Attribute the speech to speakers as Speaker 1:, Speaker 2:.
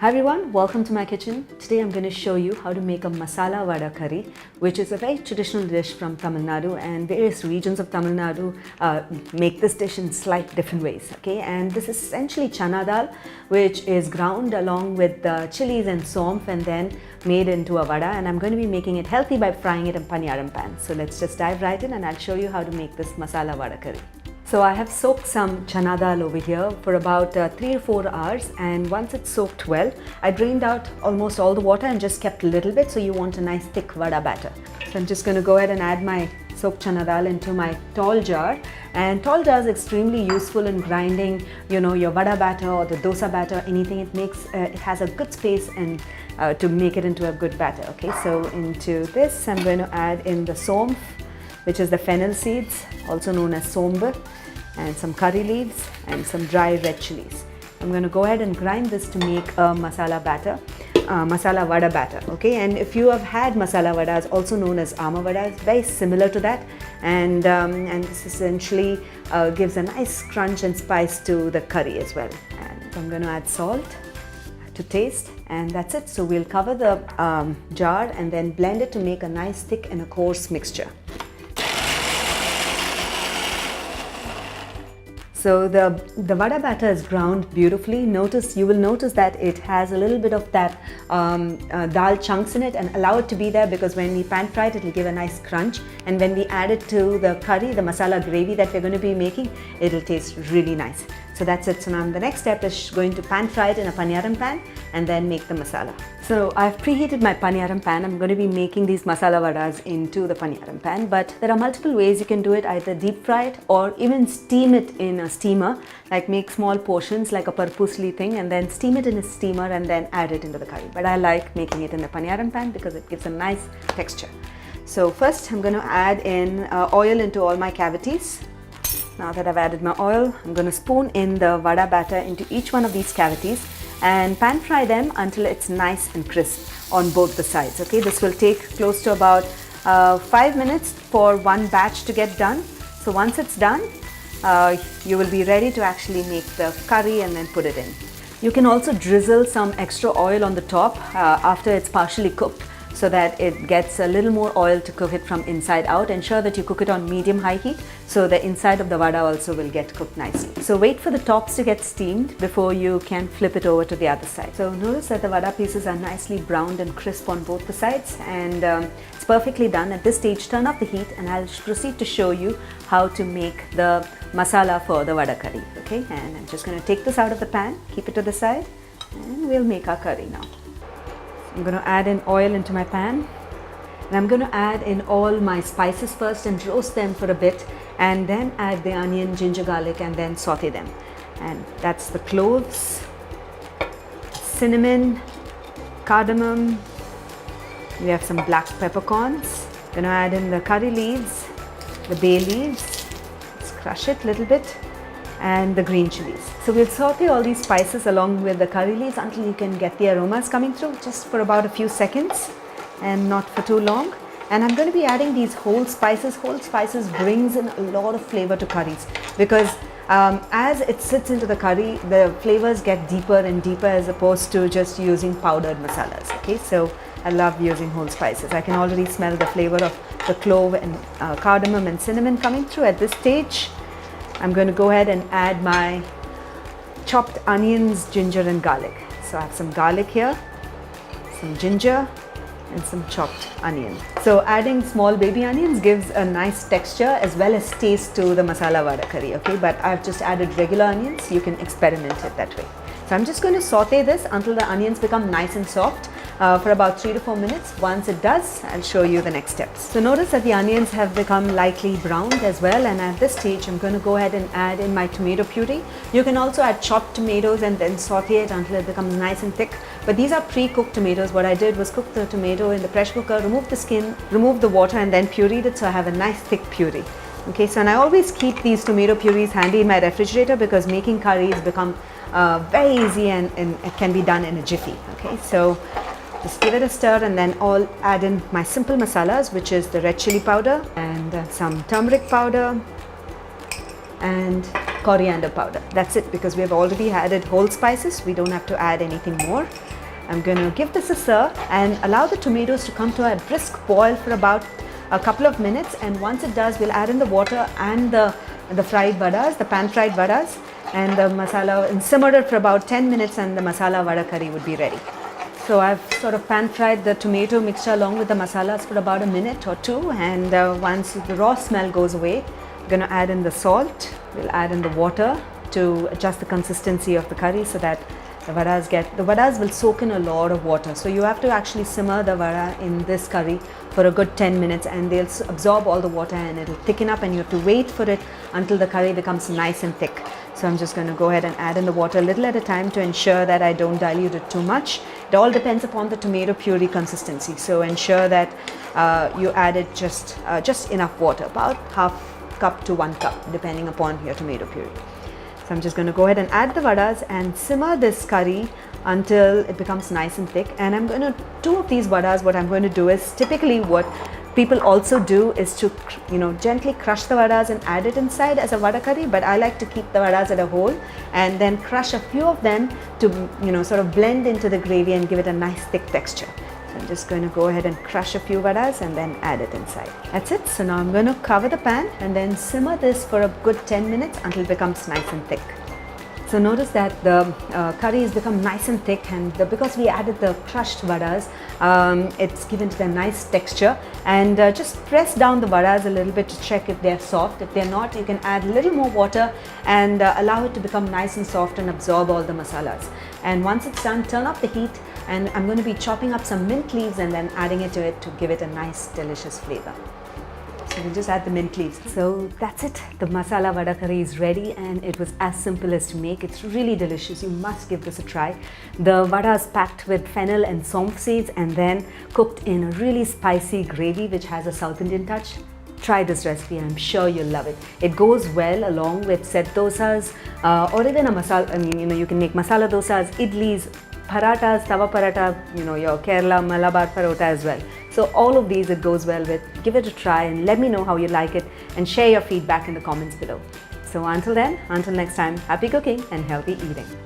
Speaker 1: Hi everyone, welcome to my kitchen. Today I'm going to show you how to make a Masala Vada curry, which is a very traditional dish from Tamil Nadu, and various regions of Tamil Nadu make this dish in slight different ways. Okay, and this is essentially Chana Dal, which is ground along with the chilies and somph and then made into a vada, and I'm going to be making it healthy by frying it in paniyaram pan. So let's just dive right in and I'll show you how to make this Masala Vada curry. So I have soaked some chana dal over here for about 3 or 4 hours, and once it's soaked well, I drained out almost all the water and just kept a little bit, so you want a nice thick vada batter. So I'm just going to go ahead and add my soaked chana dal into my tall jar, and tall jar is extremely useful in grinding, your vada batter or the dosa batter, anything. It has a good space and to make it into a good batter. Okay, so into this I'm going to add in the somph, which is the fennel seeds, also known as sombe, and some curry leaves and some dry red chilies. I'm going to go ahead and grind this to make a masala vada batter. Okay, and if you have had masala vadas, also known as ama vada, it's very similar to that, and this essentially gives a nice crunch and spice to the curry as well. And I'm going to add salt to taste, and that's it. So we'll cover the jar and then blend it to make a nice thick and a coarse mixture. So the vada batter is ground beautifully. You will notice that it has a little bit of that dal chunks in it, and allow it to be there because when we pan fry it will give a nice crunch, and when we add it to the curry, the masala gravy that we're going to be making, it'll taste really nice. So that's it. So now the next step is going to pan fry it in a paniyaram pan and then make the masala. So I've preheated my paniyaram pan. I'm going to be making these masala vadas into the paniyaram pan, but there are multiple ways you can do it. Either deep fry it or even steam it in a steamer, like make small portions like a parpusli thing and then steam it in a steamer and then add it into the curry. But I like making it in the paniyaram pan because it gives a nice texture. So first I'm going to add in oil into all my cavities. Now that I've added my oil, I'm going to spoon in the vada batter into each one of these cavities and pan fry them until it's nice and crisp on both the sides. Okay, this will take close to about 5 minutes for one batch to get done. So once it's done, you will be ready to actually make the curry and then put it in. You can also drizzle some extra oil on the top after it's partially cooked, so that it gets a little more oil to cook it from inside out. Ensure that you cook it on medium-high heat so the inside of the vada also will get cooked nicely. So wait for the tops to get steamed before you can flip it over to the other side. So notice that the vada pieces are nicely browned and crisp on both the sides, and it's perfectly done. At this stage, turn off the heat and I'll proceed to show you how to make the masala for the vada curry. Okay, and I'm just going to take this out of the pan, keep it to the side, and we'll make our curry now. I'm going to add in oil into my pan, and I'm going to add in all my spices first and roast them for a bit, and then add the onion, ginger, garlic, and then saute them. And that's the cloves, cinnamon, cardamom. We have some black peppercorns. Going to add in the curry leaves, the bay leaves. Let's crush it a little bit, and the green chilies. So we'll saute all these spices along with the curry leaves until you can get the aromas coming through, just for about a few seconds and not for too long. And I'm going to be adding these whole spices. Whole spices brings in a lot of flavor to curries because as it sits into the curry, the flavors get deeper and deeper as opposed to just using powdered masalas. Okay, so I love using whole spices. I can already smell the flavor of the clove and cardamom and cinnamon coming through. At this stage, I'm going to go ahead and add my chopped onions, ginger and garlic. So I have some garlic here, some ginger and some chopped onion. So adding small baby onions gives a nice texture as well as taste to the masala vada curry. Okay, but I've just added regular onions. You can experiment it that way. So I'm just going to saute this until the onions become nice and soft for about 3 to 4 minutes. Once it does, I'll show you the next steps. So notice that the onions have become lightly browned as well, and at this stage I'm going to go ahead and add in my tomato puree. You can also add chopped tomatoes and then saute it until it becomes nice and thick, but these are pre-cooked tomatoes. What I did was cook the tomato in the pressure cooker, remove the skin, remove the water, and then pureed it so I have a nice thick puree. Okay, so and I always keep these tomato purees handy in my refrigerator because making curries become very easy and it can be done in a jiffy. Okay, so just give it a stir, and then I'll add in my simple masalas, which is the red chili powder and some turmeric powder and coriander powder. That's it, because we have already added whole spices. We don't have to add anything more. I'm going to give this a stir and allow the tomatoes to come to a brisk boil for about a couple of minutes, and once it does, we'll add in the water and the fried vadas, the pan fried vadas, and the masala, and simmer it for about 10 minutes, and the masala vada curry would be ready. So I've sort of pan fried the tomato mixture along with the masalas for about a minute or two, and once the raw smell goes away, we're going to add in the salt. We'll add in the water to adjust the consistency of the curry so that the vadas will soak in a lot of water. So you have to actually simmer the vada in this curry for a good 10 minutes, and they'll absorb all the water and it'll thicken up, and you have to wait for it until the curry becomes nice and thick. So I'm just going to go ahead and add in the water a little at a time to ensure that I don't dilute it too much. It all depends upon the tomato puree consistency. So ensure that you added just enough water, about half cup to 1 cup, depending upon your tomato puree. So I'm just going to go ahead and add the vadas and simmer this curry until it becomes nice and thick. And I'm going to, 2 of these vadas, what I'm going to do is, typically what people also do is to, gently crush the vadas and add it inside as a vada curry, but I like to keep the vadas at a whole and then crush a few of them to, sort of blend into the gravy and give it a nice thick texture. So I'm just going to go ahead and crush a few vadas and then add it inside. That's it. So now I'm going to cover the pan and then simmer this for a good 10 minutes until it becomes nice and thick. So notice that the curry has become nice and thick, and because we added the crushed vadas, it's given it a nice texture. And just press down the vadas a little bit to check if they're soft. If they're not, you can add a little more water and allow it to become nice and soft and absorb all the masalas. And once it's done, turn up the heat, and I'm going to be chopping up some mint leaves and then adding it to it to give it a nice delicious flavor. So we'll just add the mint leaves. So that's it. The masala vada curry is ready, and it was as simple as to make. It's really delicious. You must give this a try. The vada is packed with fennel and somf seeds and then cooked in a really spicy gravy which has a South Indian touch. Try this recipe. I'm sure you'll love it. It goes well along with set dosas or even a masala. You can make masala dosas, idlis, paratas, tawa parata, your Kerala Malabar parota as well. So all of these it goes well with. Give it a try and let me know how you like it, and share your feedback in the comments below. So until then, until next time, happy cooking and healthy eating.